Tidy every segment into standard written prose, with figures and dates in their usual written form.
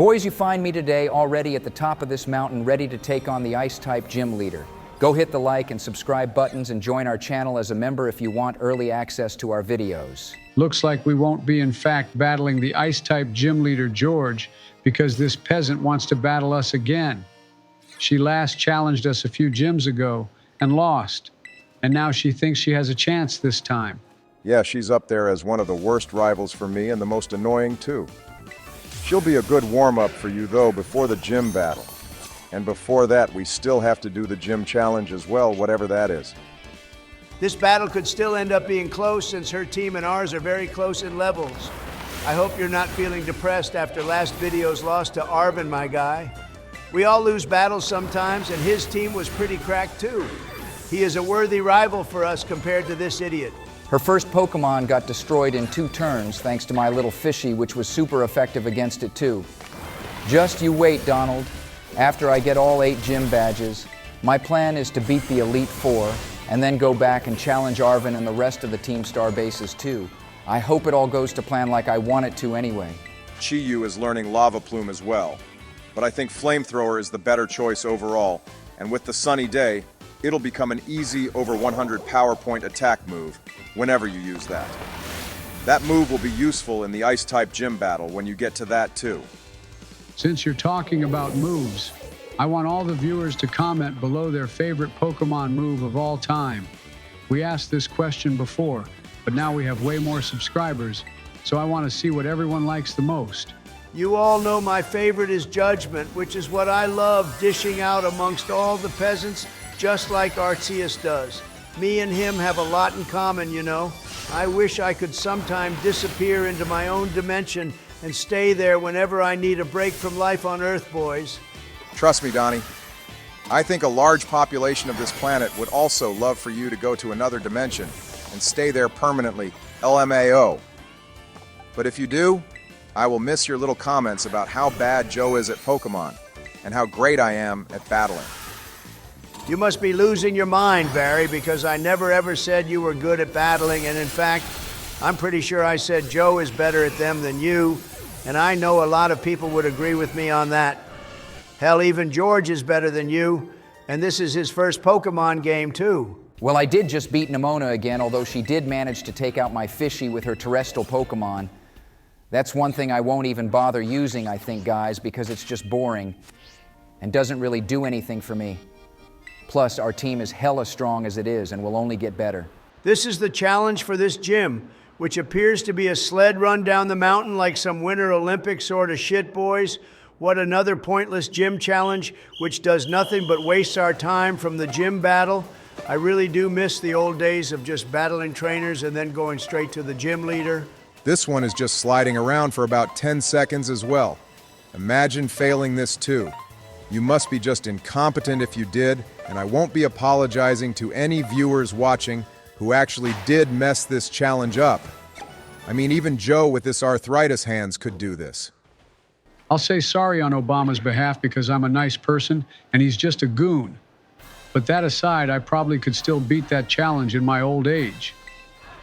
Boys, you find me today already at the top of this mountain, ready to take on the Ice-type gym leader. Go hit the like and subscribe buttons and join our channel as a member if you want early access to our videos. Looks like we won't be in fact battling the Ice-type gym leader George, because this peasant wants to battle us again. She last challenged us a few gyms ago and lost, and now she thinks she has a chance this time. Yeah, she's up there as one of the worst rivals for me and the most annoying too. She'll be a good warm-up for you though before the gym battle. And before that, we still have to do the gym challenge as well, whatever that is. This battle could still end up being close since her team and ours are very close in levels. I hope you're not feeling depressed after last video's loss to Arvin, my guy. We all lose battles sometimes, and his team was pretty cracked too. He is a worthy rival for us compared to this idiot. Her first Pokemon got destroyed in 2 turns thanks to my little fishy, which was super effective against it too. Just you wait, Donald. After I get all 8 gym badges, my plan is to beat the Elite Four and then go back and challenge Arvin and the rest of the Team Star bases too. I hope it all goes to plan like I want it to anyway. Chi-Yu is learning Lava Plume as well, but I think Flamethrower is the better choice overall, and with the Sunny Day, it'll become an easy over 100 power point attack move whenever you use that. That move will be useful in the Ice-type gym battle when you get to that too. Since you're talking about moves, I want all the viewers to comment below their favorite Pokemon move of all time. We asked this question before, but now we have way more subscribers, so I want to see what everyone likes the most. You all know my favorite is Judgment, which is what I love dishing out amongst all the peasants, just like Arceus does. Me and him have a lot in common, you know. I wish I could sometime disappear into my own dimension and stay there whenever I need a break from life on Earth, boys. Trust me, Donnie. I think a large population of this planet would also love for you to go to another dimension and stay there permanently, LMAO. But if you do, I will miss your little comments about how bad Joe is at Pokemon and how great I am at battling. You must be losing your mind, Barry, because I never ever said you were good at battling, and in fact, I'm pretty sure I said Joe is better at them than you, and I know a lot of people would agree with me on that. Hell, even George is better than you, and this is his first Pokemon game too. Well, I did just beat Nimona again, although she did manage to take out my fishy with her terrestrial Pokemon. That's one thing I won't even bother using, I think, guys, because it's just boring and doesn't really do anything for me. Plus, our team is hella strong as it is and will only get better. This is the challenge for this gym, which appears to be a sled run down the mountain like some Winter Olympics sort of shit, boys. What another pointless gym challenge, which does nothing but waste our time from the gym battle. I really do miss the old days of just battling trainers and then going straight to the gym leader. This one is just sliding around for about 10 seconds as well. Imagine failing this too. You must be just incompetent if you did, and I won't be apologizing to any viewers watching who actually did mess this challenge up. I mean, even Joe with this arthritis hands could do this. I'll say sorry on Obama's behalf because I'm a nice person and he's just a goon. But that aside, I probably could still beat that challenge in my old age.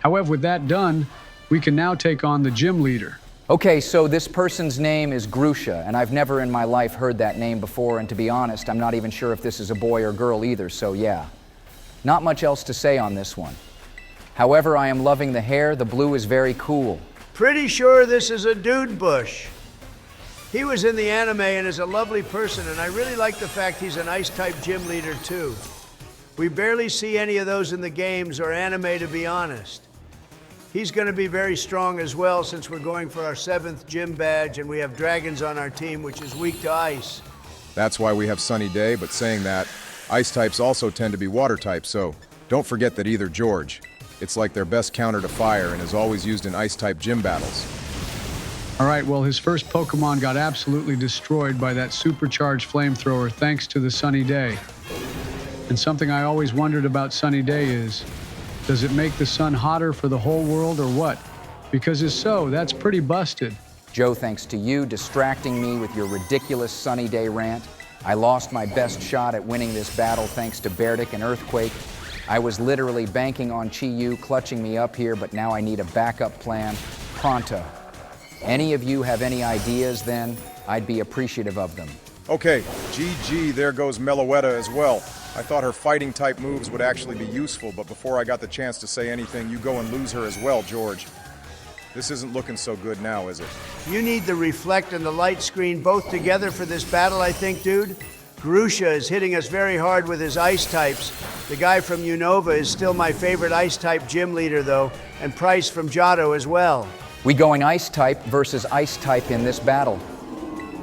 However, with that done, we can now take on the gym leader. Okay, so this person's name is Grusha, and I've never in my life heard that name before, and to be honest, I'm not even sure if this is a boy or girl either, so yeah. Not much else to say on this one. However, I am loving the hair. The blue is very cool. Pretty sure this is a dude bush. He was in the anime and is a lovely person, and I really like the fact he's an Ice-type gym leader too. We barely see any of those in the games or anime, to be honest. He's going to be very strong as well since we're going for our 7th gym badge and we have dragons on our team, which is weak to ice. That's why we have Sunny Day, but saying that, ice types also tend to be water types, so don't forget that either George. It's like their best counter to fire and is always used in ice-type gym battles. All right, well, his first Pokemon got absolutely destroyed by that supercharged flamethrower thanks to the Sunny Day. And something I always wondered about Sunny Day is, does it make the sun hotter for the whole world or what? Because if so, that's pretty busted. Joe, thanks to you distracting me with your ridiculous Sunny Day rant, I lost my best shot at winning this battle thanks to Berdic and Earthquake. I was literally banking on Chi-Yu clutching me up here, but now I need a backup plan pronto. Any of you have any ideas then? I'd be appreciative of them. Okay, GG, there goes Meloetta as well. I thought her fighting type moves would actually be useful, but before I got the chance to say anything, you go and lose her as well, George. This isn't looking so good now, is it? You need the reflect and the light screen both together for this battle, I think, dude. Grusha is hitting us very hard with his ice types. The guy from Unova is still my favorite ice type gym leader, though, and Price from Johto as well. We going ice type versus ice type in this battle.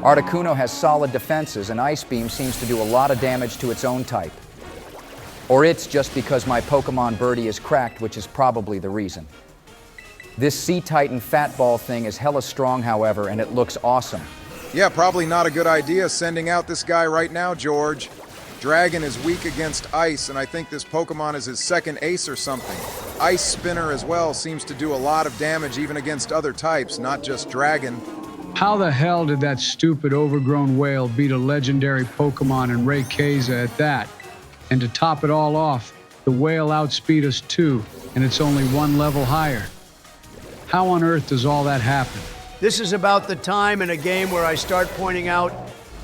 Articuno has solid defenses, and Ice Beam seems to do a lot of damage to its own type. Or it's just because my Pokemon Birdie is cracked, which is probably the reason. This Sea Titan Fat Ball thing is hella strong, however, and it looks awesome. Yeah, probably not a good idea sending out this guy right now, George. Dragon is weak against ice, and I think this Pokemon is his second ace or something. Ice Spinner as well seems to do a lot of damage even against other types, not just Dragon. How the hell did that stupid overgrown whale beat a legendary Pokemon and Rayquaza at that? And to top it all off, the whale outspeed us too, and it's only one level higher. How on earth does all that happen? This is about the time in a game where I start pointing out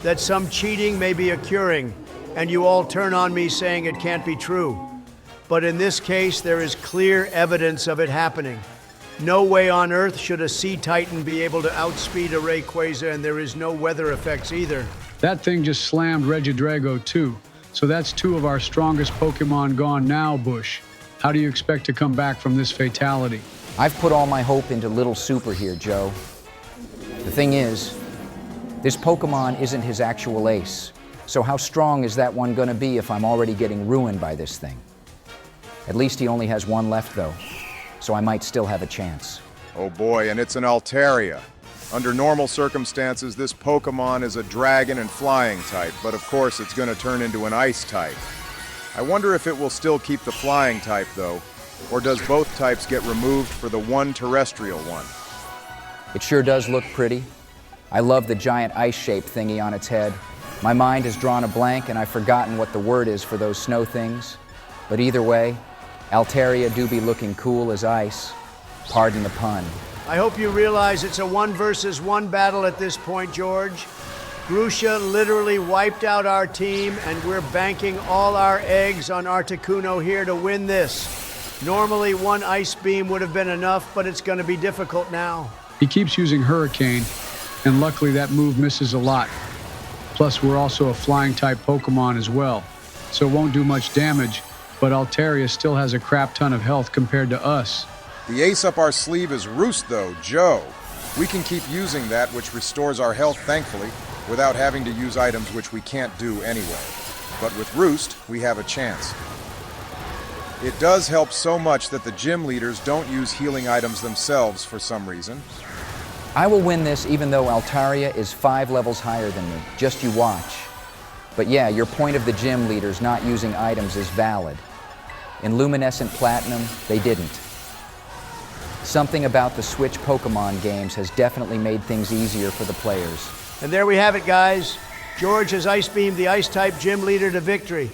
that some cheating may be occurring, and you all turn on me saying it can't be true. But in this case, there is clear evidence of it happening. No way on earth should a Sea Titan be able to outspeed a Rayquaza, and there is no weather effects either. That thing just slammed Regidrago too, so that's two of our strongest Pokemon gone now, Bush. How do you expect to come back from this fatality? I've put all my hope into Little Super here, Joe. The thing is, this Pokemon isn't his actual ace. So how strong is that one gonna be if I'm already getting ruined by this thing? At least he only has one left, though, so I might still have a chance. Oh boy, and it's an Altaria. Under normal circumstances, this Pokemon is a dragon and flying type, but of course it's gonna turn into an ice type. I wonder if it will still keep the flying type, though, or does both types get removed for the one terrestrial one? It sure does look pretty. I love the giant ice-shaped thingy on its head. My mind has drawn a blank and I've forgotten what the word is for those snow things. But either way, Altaria do be looking cool as ice. Pardon the pun. I hope you realize it's a 1-versus-1 battle at this point, George. Grusha literally wiped out our team, and we're banking all our eggs on Articuno here to win this. Normally, one Ice Beam would have been enough, but it's going to be difficult now. He keeps using Hurricane, and luckily that move misses a lot. Plus, we're also a flying-type Pokemon as well, so it won't do much damage, but Altaria still has a crap ton of health compared to us. The ace up our sleeve is Roost, though, Joe. We can keep using that, which restores our health, thankfully, without having to use items which we can't do anyway. But with Roost, we have a chance. It does help so much that the gym leaders don't use healing items themselves for some reason. I will win this even though Altaria is 5 levels higher than me. Just you watch. But yeah, your point of the gym leaders not using items is valid. In Luminescent Platinum, they didn't. Something about the Switch Pokemon games has definitely made things easier for the players. And there we have it, guys. George has Ice Beamed the Ice-type gym leader to victory.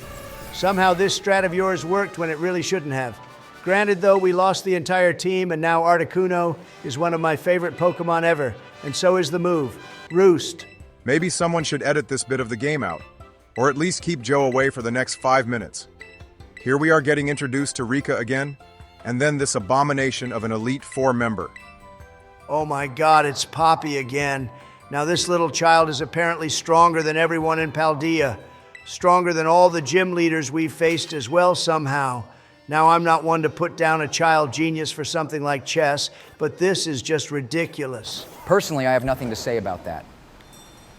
Somehow this strat of yours worked when it really shouldn't have. Granted, though, we lost the entire team, and now Articuno is one of my favorite Pokemon ever, and so is the move, Roost. Maybe someone should edit this bit of the game out, or at least keep Joe away for the next 5 minutes. Here we are getting introduced to Rika again, and then this abomination of an Elite Four member. Oh my God, it's Poppy again. Now this little child is apparently stronger than everyone in Paldea. Stronger than all the gym leaders we've faced as well somehow. Now I'm not one to put down a child genius for something like chess, but this is just ridiculous. Personally, I have nothing to say about that.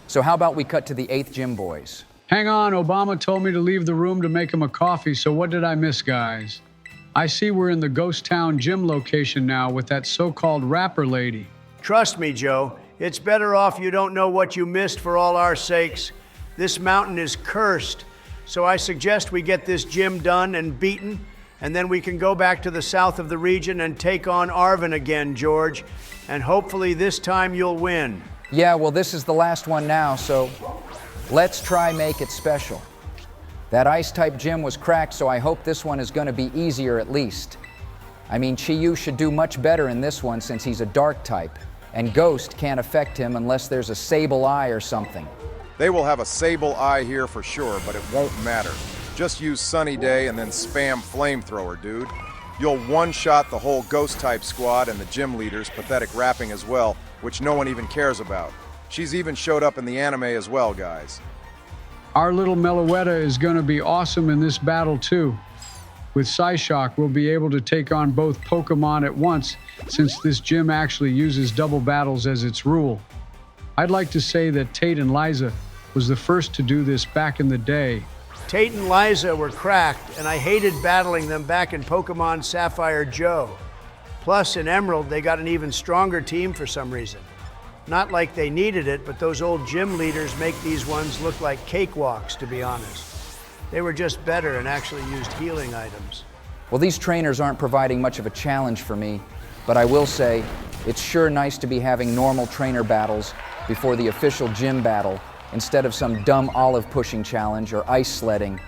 So how about we cut to the 8th gym boys? Hang on, Obama told me to leave the room to make him a coffee, so what did I miss, guys? I see we're in the Ghost Town gym location now with that so-called rapper lady. Trust me, Joe, it's better off you don't know what you missed for all our sakes. This mountain is cursed, so I suggest we get this gym done and beaten, and then we can go back to the south of the region and take on Arvin again, George, and hopefully this time you'll win. Yeah, well, this is the last one now, so let's try make it special. That Ice-type gym was cracked, so I hope this one is going to be easier at least. I mean, Chi-Yu should do much better in this one since he's a Dark type, and Ghost can't affect him unless there's a Sable Eye or something. They will have a Sable Eye here for sure, but it won't matter. Just use Sunny Day and then spam Flamethrower, dude. You'll one-shot the whole Ghost-type squad and the gym leader's pathetic rapping as well, which no one even cares about. She's even showed up in the anime as well, guys. Our little Meloetta is going to be awesome in this battle too. With Psyshock, we'll be able to take on both Pokémon at once, since this gym actually uses double battles as its rule. I'd like to say that Tate and Liza was the first to do this back in the day. Tate and Liza were cracked, and I hated battling them back in Pokemon Sapphire Joe. Plus, in Emerald, they got an even stronger team for some reason. Not like they needed it, but those old gym leaders make these ones look like cakewalks, to be honest. They were just better and actually used healing items. Well, these trainers aren't providing much of a challenge for me, but I will say, it's sure nice to be having normal trainer battles before the official gym battle, instead of some dumb olive pushing challenge or ice sledding.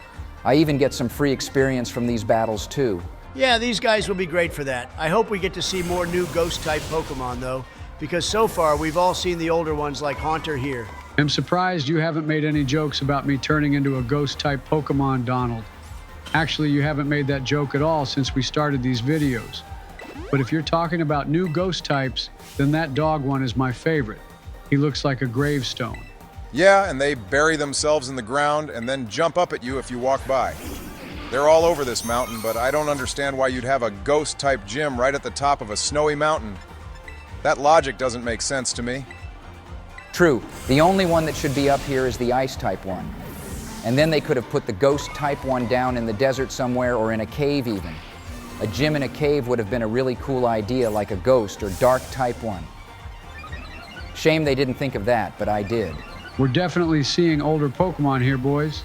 I even get some free experience from these battles too. Yeah, these guys will be great for that. I hope we get to see more new Ghost-type Pokemon, though, because so far we've all seen the older ones like Haunter here. I'm surprised you haven't made any jokes about me turning into a Ghost-type Pokemon, Donald. Actually, you haven't made that joke at all since we started these videos. But if you're talking about new Ghost types, then that dog one is my favorite. He looks like a gravestone. Yeah, and they bury themselves in the ground and then jump up at you if you walk by. They're all over this mountain, but I don't understand why you'd have a Ghost-type gym right at the top of a snowy mountain. That logic doesn't make sense to me. True, the only one that should be up here is the Ice-type one. And then they could have put the Ghost-type one down in the desert somewhere or in a cave even. A gym in a cave would have been a really cool idea, like a Ghost or Dark-type one. Shame they didn't think of that, but I did. We're definitely seeing older Pokemon here, boys.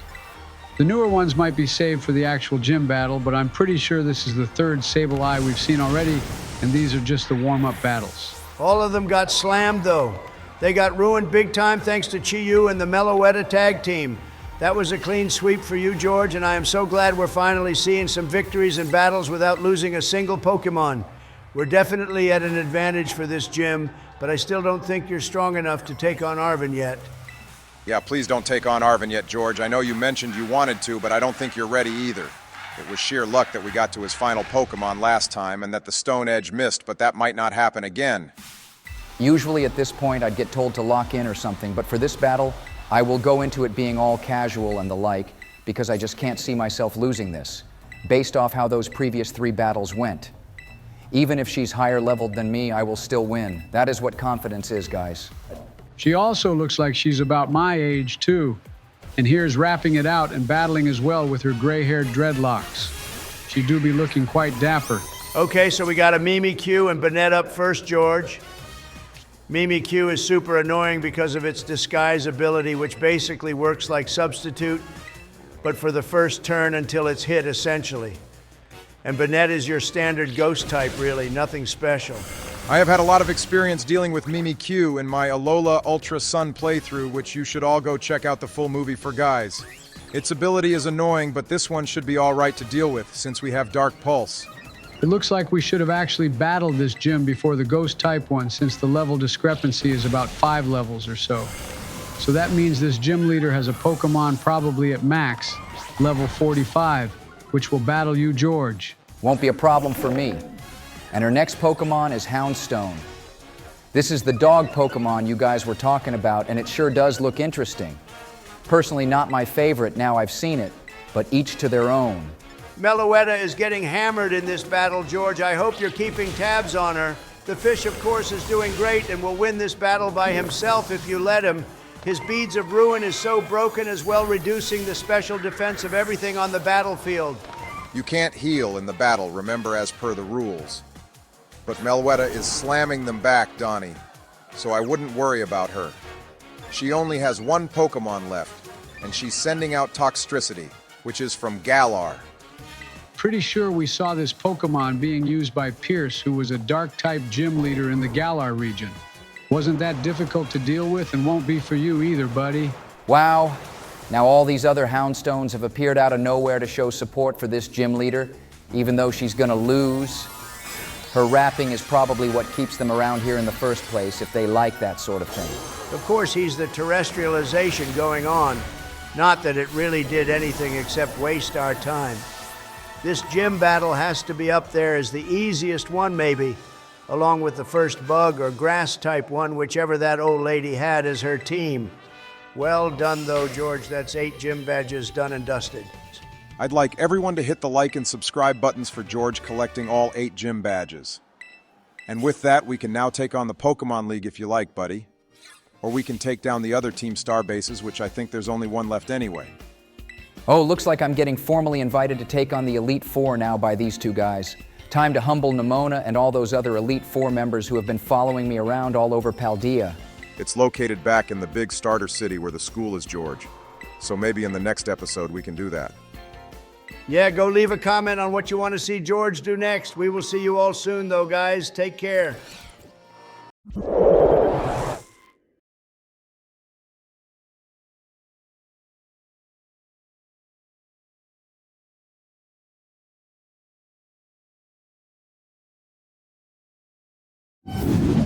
The newer ones might be saved for the actual gym battle, but I'm pretty sure this is the third Sableye we've seen already, and these are just the warm-up battles. All of them got slammed, though. They got ruined big time thanks to Chi-Yu and the Meloetta tag team. That was a clean sweep for you, George, and I am so glad we're finally seeing some victories in battles without losing a single Pokemon. We're definitely at an advantage for this gym, but I still don't think you're strong enough to take on Arven yet. Yeah, please don't take on Arven yet, George. I know you mentioned you wanted to, but I don't think you're ready either. It was sheer luck that we got to his final Pokemon last time and that the Stone Edge missed, but that might not happen again. Usually at this point I'd get told to lock in or something, but for this battle, I will go into it being all casual and the like, because I just can't see myself losing this, based off how those previous 3 battles went. Even if she's higher leveled than me, I will still win. That is what confidence is, guys. She also looks like she's about my age, too. And here's rapping it out and battling as well with her gray-haired dreadlocks. She do be looking quite dapper. Okay, so we got a Mimikyu and Banette up first, George. Mimikyu is super annoying because of its disguise ability, which basically works like Substitute, but for the first turn until it's hit, essentially. And Banette is your standard Ghost type, really, nothing special. I have had a lot of experience dealing with Mimikyu in my Alola Ultra Sun playthrough, which you should all go check out the full movie for guys. Its ability is annoying, but this one should be all right to deal with, since we have Dark Pulse. It looks like we should have actually battled this gym before the Ghost type one, since the level discrepancy is about 5 levels or so. So that means this gym leader has a Pokemon probably at max, level 45, which will battle you, George. Won't be a problem for me. And her next Pokemon is Houndstone. This is the dog Pokemon you guys were talking about, and it sure does look interesting. Personally, not my favorite now I've seen it, but each to their own. Meloetta is getting hammered in this battle, George. I hope you're keeping tabs on her. The fish, of course, is doing great and will win this battle by himself if you let him. His Beads of Ruin is so broken as well, reducing the special defense of everything on the battlefield. You can't heal in the battle, remember, as per the rules. But Meloetta is slamming them back, Donnie, so I wouldn't worry about her. She only has 1 Pokemon left, and she's sending out Toxtricity, which is from Galar. Pretty sure we saw this Pokemon being used by Pierce, who was a Dark-type gym leader in the Galar region. Wasn't that difficult to deal with, and won't be for you either, buddy. Wow. Now all these other Houndstones have appeared out of nowhere to show support for this gym leader, even though she's gonna lose. Her rapping is probably what keeps them around here in the first place, if they like that sort of thing. Of course, he's the terrestrialization going on. Not that it really did anything except waste our time. This gym battle has to be up there as the easiest one, maybe, along with the first bug or grass type one, whichever that old lady had as her team. Well done, though, George. That's 8 gym badges done and dusted. I'd like everyone to hit the like and subscribe buttons for George collecting all 8 gym badges. And with that, we can now take on the Pokemon League if you like, buddy. Or we can take down the other Team Star bases, which I think there's only one left anyway. Oh, looks like I'm getting formally invited to take on the Elite Four now by these two guys. Time to humble Nimona and all those other Elite Four members who have been following me around all over Paldea. It's located back in the big starter city where the school is, George. So maybe in the next episode we can do that. Yeah, go leave a comment on what you want to see George do next. We will see you all soon, though, guys. Take care. You